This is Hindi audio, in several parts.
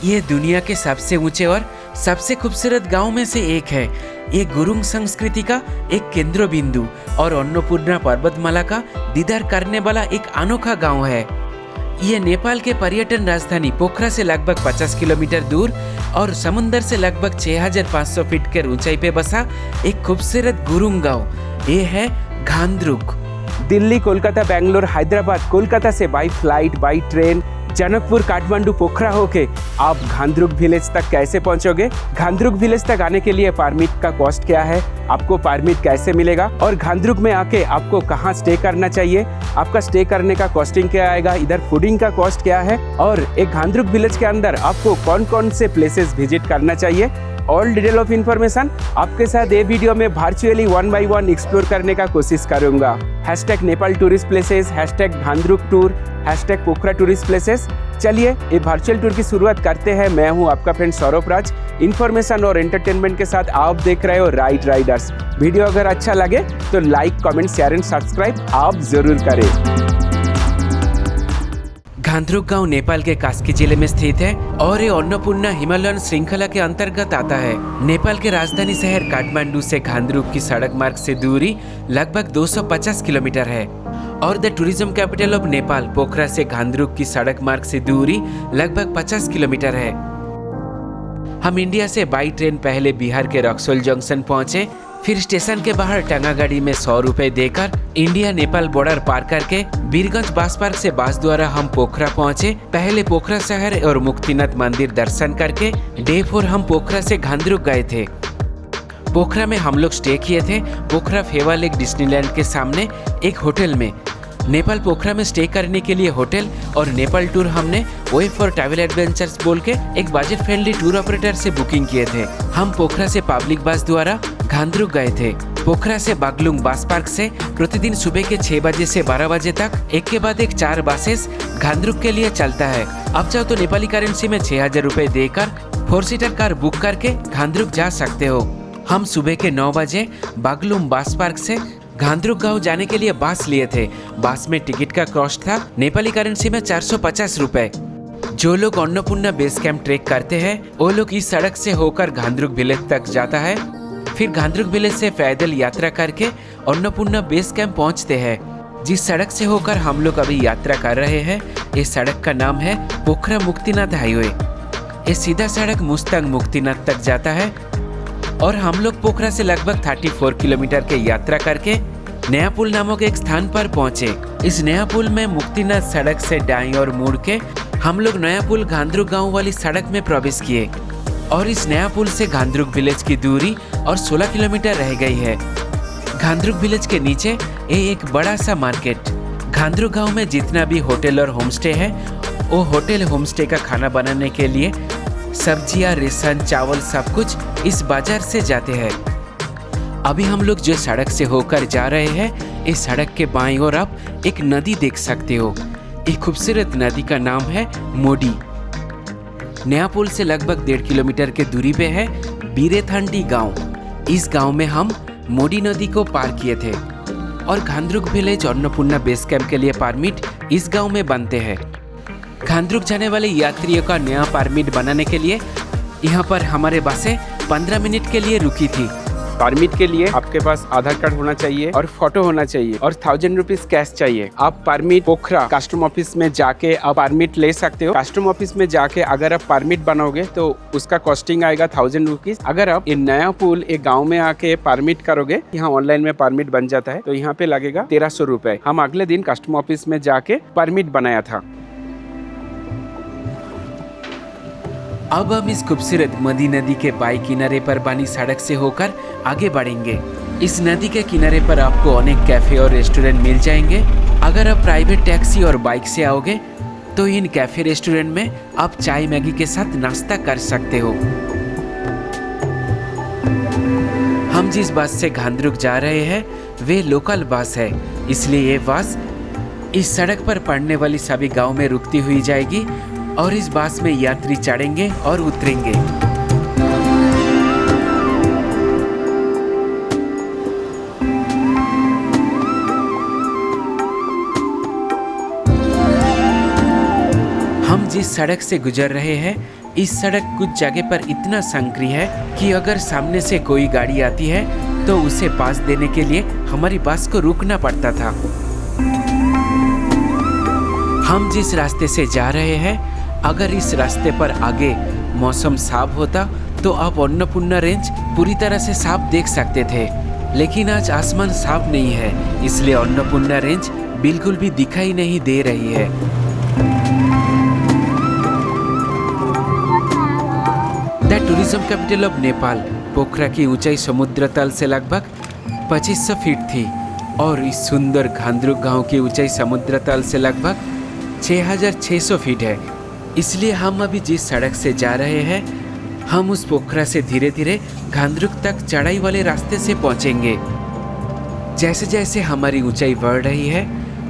ये दुनिया के सबसे ऊंचे और सबसे खूबसूरत गांव में से एक है। ये गुरुंग संस्कृति का एक केंद्र बिंदु और अन्नपूर्णा पर्वतमाला का दीदार करने वाला एक अनोखा गांव है। ये नेपाल के पर्यटन राजधानी पोखरा से लगभग 50 किलोमीटर दूर और समुद्र से लगभग 6500 फीट के ऊंचाई पे बसा एक खूबसूरत गुरुंग गांव ये है घांद्रुक। दिल्ली, कोलकाता, बेंगलोर, हैदराबाद, कोलकाता से by flight, by train, Janakpur, Kathmandu, Pokhara होके आप घांद्रुक विलेज तक कैसे पहुंचोगे? घांद्रुक विलेज तक आने के लिए परमिट का कॉस्ट क्या है? आपको परमिट कैसे मिलेगा? और घांद्रुक में आके आपको कहाँ स्टे करना चाहिए? आपका स्टे करने का कॉस्टिंग क्या आएगा? इधर फूडिंग का कॉस्ट क्या है? और एक घांद्रुक विलेज के अंदर आपको कौन कौन से प्लेसेस विजिट करना चाहिए? ऑल डिटेल ऑफ इन्फॉर्मेशन आपके साथ ये वीडियो में वर्चुअली 1 by 1 एक्सप्लोर करने का कोशिश करूंगा। Hashtag Nepal tourist places, hashtag Ghandruk tour, hashtag Pokhara tourist places. चलिए ये वर्चुअल टूर की शुरुआत करते हैं। मैं हूं आपका फ्रेंड सौरभ राज। इन्फॉर्मेशन और एंटरटेनमेंट के साथ आप देख रहे हो राइड राइडर्स। वीडियो अगर अच्छा लगे तो like, comment, share and subscribe आप जरूर करें। घांद्रुक गांव नेपाल के कास्की जिले में स्थित है और ये अन्नपूर्णा हिमालयन श्रृंखला के अंतर्गत आता है। नेपाल के राजधानी शहर काठमांडू से घांद्रुक की सड़क मार्ग से दूरी लगभग 250 किलोमीटर है और the tourism capital of Nepal Pokhara से घांद्रुक की सड़क मार्ग से दूरी लगभग 50 किलोमीटर है। हम इंडिया से बाई ट्रेन पहले बिहार के रक्सौल जंक्शन पहुंचे, फिर स्टेशन के बाहर टंगा गाड़ी में 100 रुपए देकर इंडिया नेपाल बॉर्डर पार करके बीरगंज बस पार्क से बस द्वारा हम पोखरा पहुंचे। पहले पोखरा शहर और मुक्तिनाथ मंदिर दर्शन करके डे 4 हम पोखरा से घांद्रुक गए थे। पोखरा में हम लोग स्टे किए थे पोखरा फेवा लेक डिज्नीलैंड के सामने एक होटल में। नेपाल पोखरा में स्टे करने के लिए होटल और नेपाल टूर हमने वे फॉर ट्रैवल एडवेंचर्स बोल के एक बजट फ्रेंडली टूर ऑपरेटर से बुकिंग किए थे। हम पोखरा से पब्लिक बस द्वारा घांद्रुक गए थे। पोखरा से बागलुंग बस पार्क से प्रतिदिन सुबह के 6 बजे से 12 बजे तक एक के बाद एक 4 बसेस घांद्रुक के लिए चलता है। अब चाहो तो नेपाली करेंसी में 6000 रुपए देकर 4 सीटर कार बुक करके घांद्रुक जा सकते हो। हम सुबह के 9 बजे बागलुंग बस पार्क से घांद्रुक गांव जाने के लिए बस लिए थे। बस में टिकट का कॉस्ट था नेपाली करेंसी में 450 रुपए। जो लोग अन्नपूर्णा बेस कैंप ट्रेक करते हैं वो लोग इस सड़क से होकर घांद्रुक विलेज तक जाता है, फिर घांद्रुक विलेज से पैदल यात्रा करके अन्नपूर्णा बेस कैंप पहुंचते हैं। जिस सड़क से होकर हम लोग अभी यात्रा कर रहे हैं इस सड़क का नाम है पोखरा मुक्तिनाथ हाईवे। ये सीधा सड़क मुस्तांग मुक्तिनाथ तक जाता है और हम लोग पोखरा से लगभग 34 किलोमीटर के यात्रा करके नया पुल नामक एक स्थान पर पहुंचे। इस नया पुल में मुक्तिनाथ सड़क से दाईं ओर मुड़ के हम लोग नया पुल घांद्रुक गांव वाली सड़क में प्रवेश किए और इस नया पुल से घांद्रुक विलेज की दूरी और 16 किलोमीटर रह गई है। घांद्रुक विलेज के नीचे ये एक बड़ा सा मार्केट। घांद्रुक गांव में जितना भी होटल और होमस्टे है वो होटल होमस्टे का खाना बनाने के लिए सब्जियां, रेशन, चावल सब कुछ इस बाजार से जाते हैं। अभी हम लोग जो सड़क से होकर जा रहे हैं इस सड़क के बाईं ओर आप एक नदी देख सकते हो। एक खूबसूरत नदी का नाम है मोडी। नया पुल से लगभग 1.5 किलोमीटर के दूरी पे है बीरेथांडी गांव। इस गांव में हम मोडी नदी को पार किए थे और घांद्रुक विलेज अन्नपूर्णा बेस कैंप के लिए परमिट इस गांव में बनते हैं। घांद्रुक जाने वाले यात्रियों का नया परमिट बनाने के लिए यहाँ पर हमारे बसें 15 मिनट के लिए रुकी थी। परमिट के लिए आपके पास आधार कार्ड होना चाहिए और फोटो होना चाहिए और 1000 रुपीज कैश चाहिए। आप परमिट पोखरा कस्टम ऑफिस में जाके आप परमिट ले सकते हो। कस्टम ऑफिस में जाके अगर आप परमिट बनाओगे तो उसका कॉस्टिंग आएगा 1000 रुपीज। अगर आप ये नया पुल एक गाँव में आके परमिट करोगे, यहाँ ऑनलाइन में परमिट बन जाता है, तो यहाँ पे लगेगा 1300 रुपए। हम अगले दिन कस्टम ऑफिस में जाके परमिट बनाया था। अब हम इस खूबसूरत मदी नदी के बाई किनारे पर बनी सड़क से होकर आगे बढ़ेंगे। इस नदी के किनारे पर आपको अनेक कैफे और रेस्टोरेंट मिल जाएंगे। अगर आप प्राइवेट टैक्सी और बाइक से आओगे तो इन कैफे रेस्टोरेंट में आप चाय मैगी के साथ नाश्ता कर सकते हो। हम जिस बस से घांद्रुक जा रहे हैं वे लोकल बस है, इसलिए ये बस इस सड़क पर पड़ने वाली सभी गांव में रुकती हुई जाएगी और इस बस में यात्री चढ़ेंगे और उतरेंगे। हम जिस सड़क से गुजर रहे हैं इस सड़क कुछ जगह पर इतना संकरी है कि अगर सामने से कोई गाड़ी आती है तो उसे पास देने के लिए हमारी बस को रुकना पड़ता था। हम जिस रास्ते से जा रहे हैं, अगर इस रास्ते पर आगे मौसम साफ होता तो आप अन्नपूर्णा रेंज पूरी तरह से साफ देख सकते थे, लेकिन आज आसमान साफ नहीं है, इसलिए अन्नपूर्णा रेंज बिल्कुल भी दिखाई नहीं दे रही है। The tourism capital of Nepal Pokhara की ऊंचाई समुद्र तल से लगभग 2500 फीट थी और इस सुंदर घांद्रुक गांव की ऊंचाई समुद्र तल से लगभग 6600 फीट है। इसलिए हम अभी जिस सड़क से जा रहे हैं, हम उस पोखरा से धीरे धीरे घांद्रुक तक चढ़ाई वाले रास्ते से पहुंचेंगे। जैसे जैसे हमारी ऊंचाई बढ़ रही है,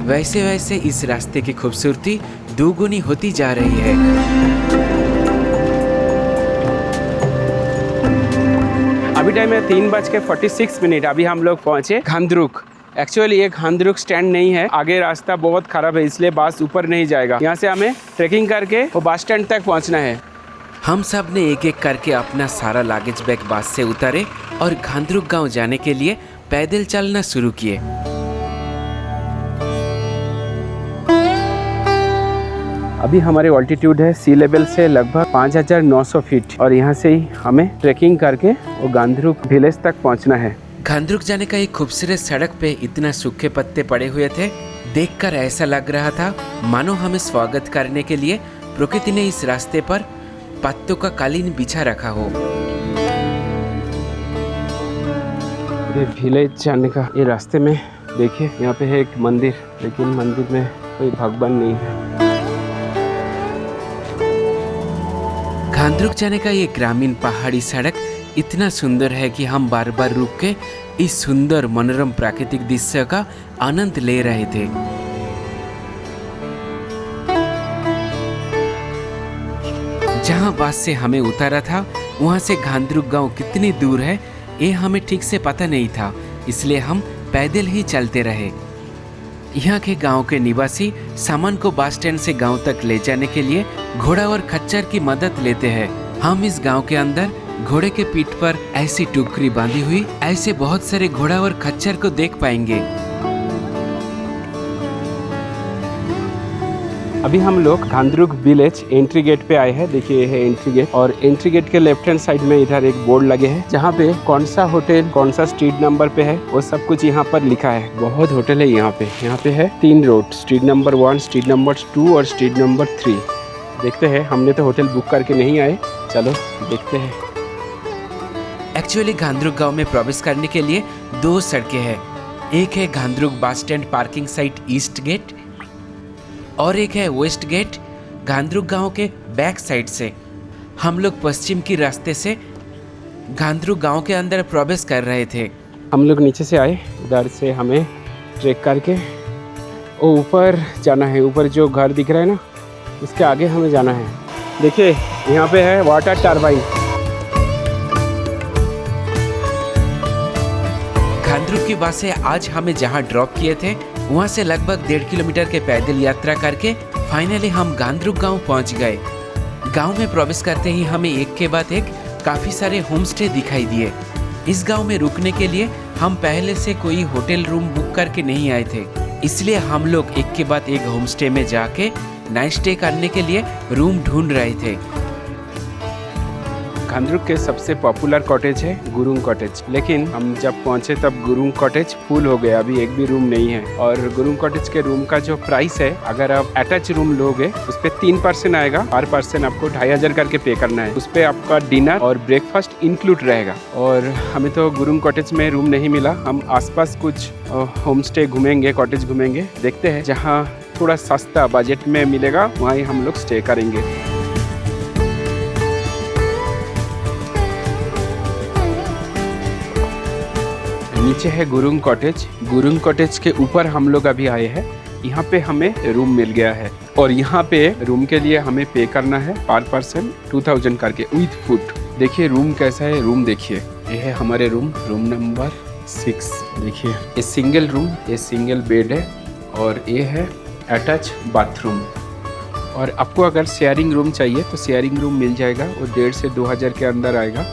वैसे वैसे इस रास्ते की खूबसूरती दोगुनी होती जा रही है। अभी टाइम है 3:46। अभी हम लोग पहुंचे घांद्रुक। एक्चुअली ये घांद्रुक स्टैंड नहीं है, आगे रास्ता बहुत खराब है, इसलिए बस ऊपर नहीं जाएगा। यहाँ से हमें ट्रेकिंग करके वो बस स्टैंड तक पहुँचना है। हम सब ने एक एक करके अपना सारा लगेज बैग बस से उतारे और घांद्रुक गांव जाने के लिए पैदल चलना शुरू किए। अभी हमारे ऑल्टीट्यूड है सी लेवल से लगभग 5900 फीट और यहाँ से ही हमें ट्रेकिंग करके वो घांद्रुक विलेज तक पहुँचना है। घांद्रुक जाने का एक खूबसूरत सड़क पे इतना सूखे पत्ते पड़े हुए थे, देखकर ऐसा लग रहा था मानो हमें स्वागत करने के लिए प्रकृति ने इस रास्ते पर पत्तों का कालीन बिछा रखा हो। ये विलेज जाने का ये रास्ते में देखिए, यहाँ पे है एक मंदिर, लेकिन मंदिर में कोई भगवान नहीं है। घांद्रुक जाने का ये ग्रामीण पहाड़ी सड़क इतना सुंदर है कि हम बार बार रुक के इस सुंदर मनोरम प्राकृतिक दृश्य का आनंद ले रहे थे। जहां बस से हमें उतारा था, वहां से घांद्रुक गांव कितनी दूर है ये हमें ठीक से पता नहीं था, इसलिए हम पैदल ही चलते रहे। यहाँ के गांव के निवासी सामान को बस स्टैंड से गांव तक ले जाने के लिए घोड़ा और खच्चर की मदद लेते हैं। हम इस गांव के अंदर घोड़े के पीठ पर ऐसी टुकड़ी बांधी हुई ऐसे बहुत सारे घोड़ा और खच्चर को देख पाएंगे। अभी हम लोग घांद्रुक विलेज एंट्री गेट पे आए हैं। देखिए ये है एंट्री गेट और एंट्री गेट के लेफ्ट हैंड साइड में इधर एक बोर्ड लगे हैं जहाँ पे कौन सा होटल कौन सा स्ट्रीट नंबर पे है वो सब कुछ यहाँ पर लिखा है। बहुत होटल है यहाँ पे है 3 road, street number 1, street number 2 और स्ट्रीट नंबर 3। देखते हैं, हमने तो होटल बुक करके नहीं आए, चलो देखते हैं। एक्चुअली घांद्रुक गांव में प्रवेश करने के लिए 2 सड़कें हैं। एक है Ghandruk bus stand parking site east gate और एक है वेस्ट गेट घांद्रुक गांव के बैक साइड से। हम लोग पश्चिम की रास्ते से घांद्रुक गांव के अंदर प्रवेश कर रहे थे। हम लोग नीचे से आए, इधर से हमें ट्रेक करके वो ऊपर जाना है। ऊपर जो घर दिख रहा है ना, उसके आगे हमें जाना है। देखिए यहाँ पे है वाटर टरबाइन। घांद्रुक की बस से आज हमें जहाँ ड्रॉप किए थे वहाँ से लगभग 1.5 किलोमीटर के पैदल यात्रा करके फाइनली हम घांद्रुक गांव पहुँच गए। गांव में प्रवेश करते ही हमें एक के बाद एक काफी सारे होम स्टे दिखाई दिए। इस गांव में रुकने के लिए हम पहले से कोई होटल रूम बुक करके नहीं आए थे, इसलिए हम लोग एक के बाद एक होम स्टे में जाके नाइट स्टे करने के लिए रूम ढूंढ रहे थे। घांद्रुक के सबसे पॉपुलर कॉटेज है गुरुंग कॉटेज, लेकिन हम जब पहुंचे तब गुरुंग कॉटेज फुल हो गया, अभी एक भी रूम नहीं है। और गुरुंग कॉटेज के रूम का जो प्राइस है, अगर आप अटैच रूम लोगे उस पर 3% आएगा, पर पर्सन आपको 2500 करके पे करना है। उस पर आपका डिनर और ब्रेकफास्ट इंक्लूड रहेगा। और हमें तो गुरुंग कॉटेज में रूम नहीं मिला, हम आसपास कुछ होम स्टे घूमेंगे, कॉटेज घूमेंगे, देखते हैं जहाँ थोड़ा सस्ता बजट में मिलेगा वहीं हम लोग स्टे करेंगे। नीचे है गुरुंग कॉटेज। गुरुंग कॉटेज के ऊपर हम लोग अभी आए हैं। यहाँ पे हमें रूम मिल गया है और यहाँ पे रूम के लिए हमें पे करना है पर पर्सन 2000 करके विथ फूड। देखिए रूम कैसा है, रूम देखिए, ये है हमारे रूम नंबर 6। देखिए ये सिंगल रूम, ये सिंगल बेड है और ये है अटैच बाथरूम। और आपको अगर शेयरिंग रूम चाहिए तो शेयरिंग रूम मिल जाएगा, वो 1,500 से 2,000 के अंदर आएगा।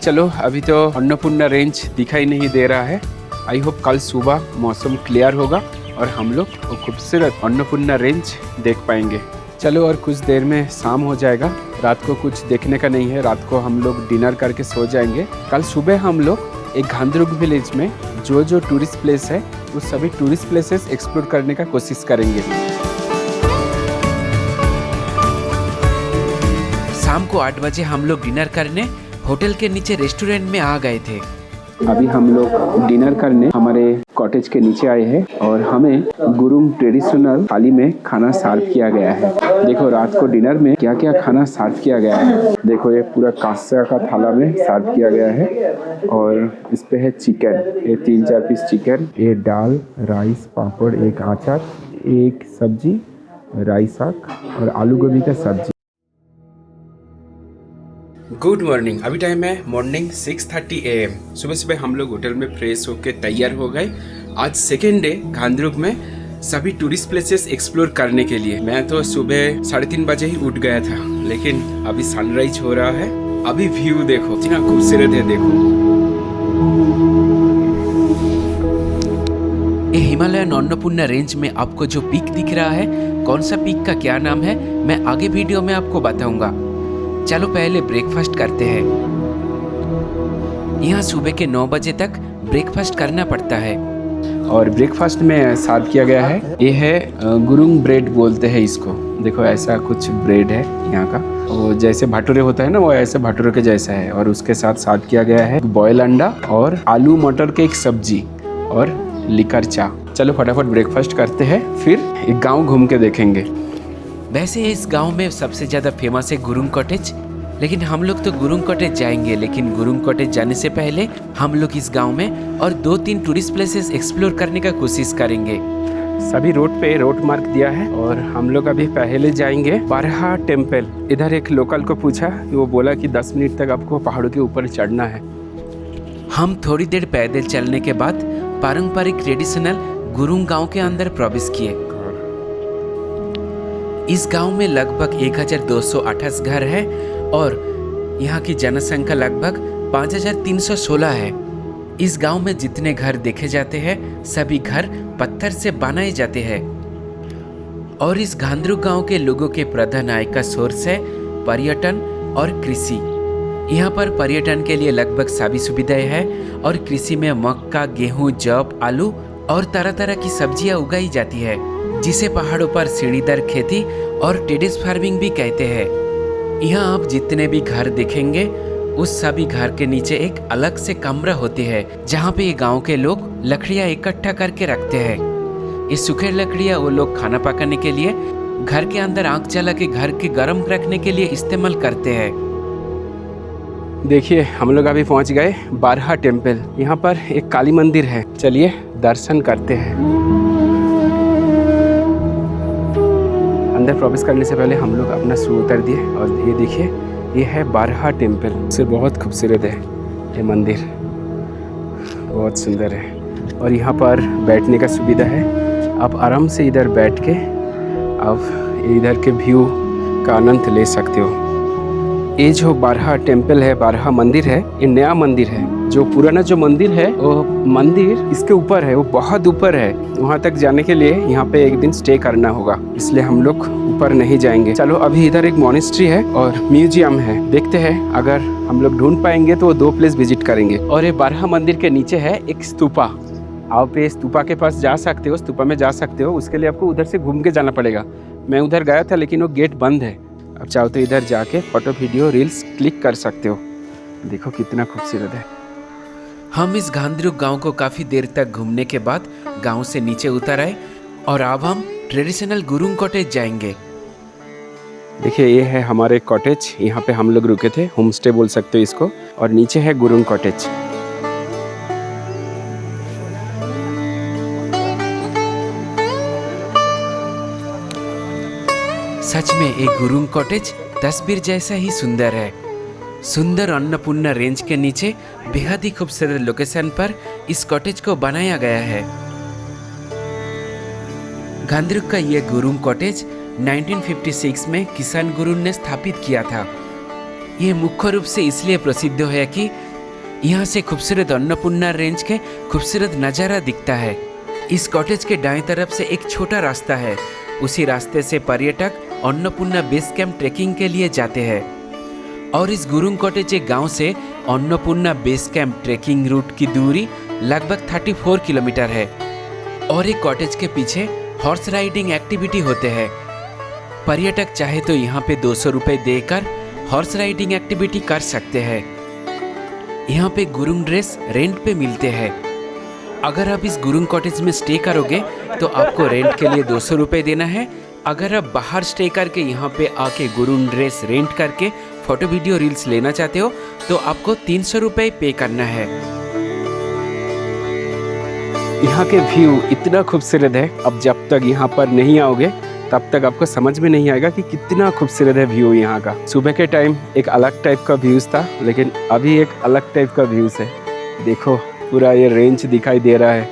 चलो अभी तो अन्नपूर्णा रेंज दिखाई नहीं दे रहा है। आई होप कल सुबह मौसम क्लियर होगा और हम लोग वो खूबसूरत अन्नपूर्णा रेंज देख पाएंगे। चलो और कुछ देर में शाम हो जाएगा, रात को कुछ देखने का नहीं है, रात को हम लोग डिनर करके सो जाएंगे। कल सुबह हम लोग एक घांद्रुक विलेज में जो टूरिस्ट प्लेस है वो सभी टूरिस्ट प्लेसेस एक्सप्लोर करने का कोशिश करेंगे। शाम को 8 बजे हम लोग डिनर करने होटल के नीचे रेस्टोरेंट में आ गए थे। अभी हम लोग डिनर करने हमारे कॉटेज के नीचे आए हैं और हमें गुरुंग ट्रेडिशनल थाली में खाना सर्व किया गया है। देखो रात को डिनर में क्या क्या खाना सर्व किया गया है। देखो ये पूरा कांसा का थाला में सर्व किया गया है और इस पे है चिकन, ये 3-4 पीस चिकन, ये दाल, राइस, पापड़, एक अचार, एक सब्जी, राई साग और आलू गोभी का सब्जी। गुड मॉर्निंग, अभी टाइम है मॉर्निंग 6:30 AM। सुबह सुबह हम लोग होटल में फ्रेश होकर तैयार हो गए। आज सेकेंड डे घांद्रुक में सभी टूरिस्ट प्लेसेस एक्सप्लोर करने के लिए। मैं तो सुबह 3:30 बजे ही उठ गया था, लेकिन अभी सनराइज हो रहा है। अभी व्यू देखो कितना खूबसूरत है। देखो ये हिमालयन अन्नपूर्णा रेंज में आपको जो पीक दिख रहा है, कौन सा पीक का क्या नाम है मैं आगे वीडियो में आपको बताऊंगा। चलो पहले ब्रेकफास्ट करते हैं। यहाँ सुबह के 9 बजे तक ब्रेकफास्ट करना पड़ता है। और ब्रेकफास्ट में सर्व किया गया है, ये है गुरुंग ब्रेड बोलते हैं इसको। देखो ऐसा कुछ ब्रेड है यहाँ का, वो जैसे भटूरे होता है ना, वो ऐसे भटूरे के जैसा है। और उसके साथ सर्व किया गया है बॉयल अंडा और आलू मटर के एक सब्जी और लिकर चा। चलो फटाफट ब्रेकफास्ट करते हैं, फिर एक गाँव घूम के देखेंगे। वैसे इस गांव में सबसे ज़्यादा फेमस है गुरुंग कॉटेज, लेकिन हम लोग तो गुरुंग कॉटेज जाएंगे। लेकिन गुरुंग कॉटेज जाने से पहले हम लोग इस गांव में और 2-3 टूरिस्ट प्लेसेस एक्सप्लोर करने का कोशिश करेंगे। सभी रोड पे रोड मार्क दिया है और हम लोग अभी पहले जाएंगे बारहा टेम्पल। इधर एक लोकल को पूछा, वो बोला कि 10 मिनट तक आपको पहाड़ों के ऊपर चढ़ना है। हम थोड़ी देर पैदल चलने के बाद पारंपरिक ट्रेडिशनल गुरुंग गांव के अंदर प्रवेश किए। इस गांव में लगभग 1228 घर है और यहाँ की जनसंख्या लगभग 5316 है। इस गांव में जितने घर देखे जाते हैं सभी घर पत्थर से बनाए जाते हैं। और इस घांद्रुक गांव के लोगों के प्रधान आय का सोर्स है पर्यटन और कृषि। यहाँ पर पर्यटन के लिए लगभग सभी सुविधाएं हैं और कृषि में मक्का, गेहूं, जौ, आलू और तरह तरह की सब्जियां उगाई जाती है, जिसे पहाड़ों पर सीढ़ीदार खेती और टेरेस फार्मिंग भी कहते हैं। यहाँ आप जितने भी घर देखेंगे उस सभी घर के नीचे एक अलग से कमरा होते हैं, जहाँ पे ये गांव के लोग लकड़ियाँ इकट्ठा करके रखते हैं। ये सूखे लकड़ियाँ वो लोग खाना पकाने के लिए, घर के अंदर आग जला के घर के गर्म रखने के लिए इस्तेमाल करते हैं। देखिए हम लोग अभी पहुँच गए बारहा टेम्पल। यहाँ पर एक काली मंदिर है, चलिए दर्शन करते हैं। अंदर प्रवेश करने से पहले हम लोग अपना शू उतार दिए और ये देखिए ये है बारहा टेम्पल। से बहुत खूबसूरत है ये मंदिर, बहुत सुंदर है। और यहाँ पर बैठने का सुविधा है, आप आराम से इधर बैठ के आप इधर के व्यू का आनंद ले सकते हो। ये जो बारहा टेम्पल है, बारहा मंदिर है, ये नया मंदिर है। जो पुराना जो मंदिर है वो मंदिर इसके ऊपर है, वो बहुत ऊपर है। वहाँ तक जाने के लिए यहाँ पे एक दिन स्टे करना होगा, इसलिए हम लोग ऊपर नहीं जाएंगे। चलो अभी इधर एक मॉनेस्ट्री है और म्यूजियम है, देखते हैं अगर हम लोग ढूंढ पाएंगे तो वो 2 प्लेस विजिट करेंगे। और ये बारहा मंदिर के नीचे है एक स्तूपा, आप ये स्तूपा के पास जा सकते हो, स्तूपा में जा सकते हो। उसके लिए आपको उधर से घूम के जाना पड़ेगा। मैं उधर गया था लेकिन वो गेट बंद है। अब चाहो तो इधर जाके फोटो, वीडियो, रील्स क्लिक कर सकते हो। देखो कितना खूबसूरत है। हम इस घांद्रुक गांव को काफी देर तक घूमने के बाद गांव से नीचे उतर आए और अब हम ट्रेडिशनल गुरुंग कॉटेज जाएंगे। देखिए ये है हमारे कॉटेज, यहाँ पे हम लोग रुके थे, होम स्टे बोल सकते हो इसको। और नीचे है गुरुंग कॉटेज। सच में एक गुरुंग कॉटेज तस्वीर जैसा ही सुंदर है। सुंदर अन्नपूर्णा रेंज के नीचे बेहद ही खूबसूरत लोकेशन पर इस कॉटेज को बनाया गया है। घांद्रुक का ये गुरुंग कॉटेज 1956 में किसान गुरुन ने स्थापित किया था। ये मुख्य रूप से इसलिए प्रसिद्ध है कि यहाँ से खूबसूरत अन्नपूर्णा रेंज के खूबसूरत नज़ारा दिखता है। इस कॉटेज के दाएं तरफ से एक छोटा रास्ता है। उसी रास्ते से पर्यटक अन्नपूर्णा बेस कैंप ट्रेकिंग के लिए जाते हैं और इस गुरुंग कॉटेज गांव से Annapurna base camp trekking route की दूरी लगभग 34 किलोमीटर है। और एक कॉटेज के पीछे हॉर्स राइडिंग एक्टिविटी होते हैं। पर्यटक चाहे तो यहाँ पे 200 रुपये देकर हॉर्स राइडिंग एक्टिविटी कर सकते हैं। यहाँ पे गुरुंग ड्रेस रेंट पे मिलते हैं। अगर आप इस गुरुंग कॉटेज में स्टे करोगे तो आपको रेंट के लिए 200 रुपये देना है। अगर आप बाहर स्टे करके यहाँ पे आके गुरुंग ड्रेस रेंट करके फोटो वीडियो रील्स लेना चाहते हो तो आपको 300 रुपये पे करना है। यहाँ के व्यू इतना खूबसूरत है, अब जब तक यहाँ पर नहीं आओगे तब तक आपको समझ में नहीं आएगा कि कितना खूबसूरत है व्यू यहाँ का। सुबह के टाइम एक अलग टाइप का व्यूज़ था, लेकिन अभी एक अलग टाइप का व्यूज़ है। देखो पूरा ये रेंज दिखाई दे रहा है,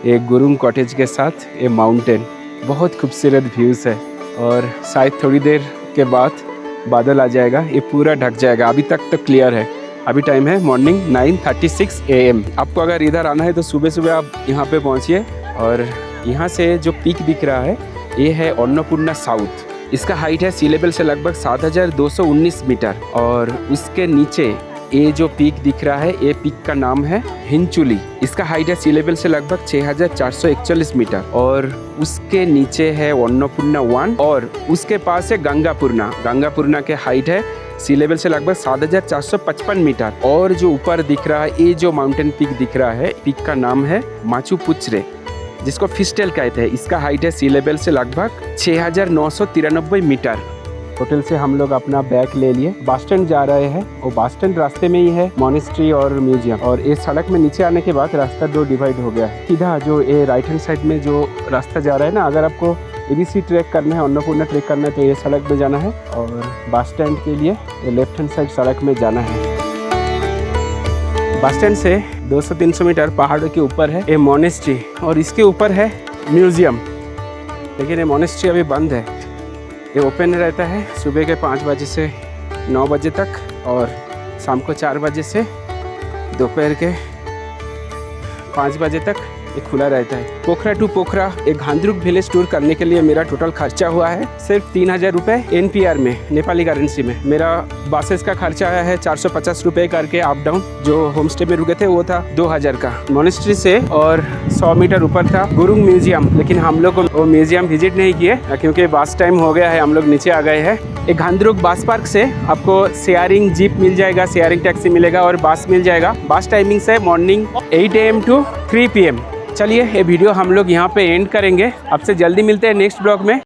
एक गुरुंग कॉटेज के साथ ये माउंटेन, बहुत खूबसूरत व्यूज़ है। और शायद थोड़ी देर के बाद बादल आ जाएगा, ये पूरा ढक जाएगा। अभी तक तो क्लियर है। अभी टाइम है मॉर्निंग 9:36 AM। आपको अगर इधर आना है तो सुबह सुबह आप यहाँ पे पहुँचिए। और यहाँ से जो पीक दिख रहा है ये है अन्नपूर्णा साउथ। इसका हाइट है सी लेवल से लगभग 7219 मीटर। और उसके नीचे ये जो पीक दिख रहा है ये पीक का नाम है हिंचुली। इसका हाइट है सी लेवल से लगभग 6441 मीटर। और उसके नीचे है अन्नपूर्णा 1 और उसके पास है गंगापूर्णा। गंगापूर्णा के हाइट है सी लेवल से लगभग 7455 मीटर। और जो ऊपर दिख रहा है ये जो माउंटेन पीक दिख रहा है, पीक का नाम है माचू पिच्चू, जिसको फिस्टेल कहते हैं। इसका हाइट है सी लेवल से लगभग 6993 मीटर। होटल से हम लोग अपना बैग ले लिए, बस स्टैंड जा रहे हैं। और बस स्टैंड रास्ते में ही है मॉनेस्ट्री और म्यूजियम। और इस सड़क में नीचे आने के बाद रास्ता 2 डिवाइड हो गया है। सीधा जो ये राइट हैंड साइड में जो रास्ता जा रहा है ना, अगर आपको ABC ट्रैक करना है, अन्नपूर्णा ट्रैक करना है तो ये सड़क में जाना है। और बस स्टैंड के लिए ये लेफ्ट हैंड साइड सड़क में जाना है। बस स्टैंड से 200-300 मीटर पहाड़ों के ऊपर है ये मॉनेस्ट्री और इसके ऊपर है म्यूजियम। लेकिन ये मॉनेस्ट्री अभी बंद है। ये ओपन रहता है सुबह के 5 बजे से 9 बजे तक और शाम को 4 बजे से दोपहर के 5 बजे तक ये खुला रहता है। पोखरा टू पोखरा एक घांद्रुक विलेज टूर करने के लिए मेरा टोटल खर्चा हुआ है सिर्फ 3000 रुपये NPR में, नेपाली करेंसी में। मेरा बसेस का खर्चा आया है 450 रुपये करके अप डाउन। जो होम स्टे में रुके थे वो था 2000 का। मॉनेस्ट्री से और 100 मीटर ऊपर था गुरुंग म्यूजियम, लेकिन हम लोग वो म्यूजियम विजिट नहीं किए क्योंकि बस टाइम हो गया है, हम लोग नीचे आ गए हैं। एक घांद्रुक बस पार्क से आपको शेयरिंग जीप मिल जाएगा, शेयरिंग टैक्सी मिलेगा और बस मिल जाएगा। बस टाइमिंग्स है मॉर्निंग 8 AM to 3 PM। चलिए ये वीडियो हम लोग यहाँ पे एंड करेंगे। आपसे जल्दी मिलते हैं नेक्स्ट ब्लॉग में।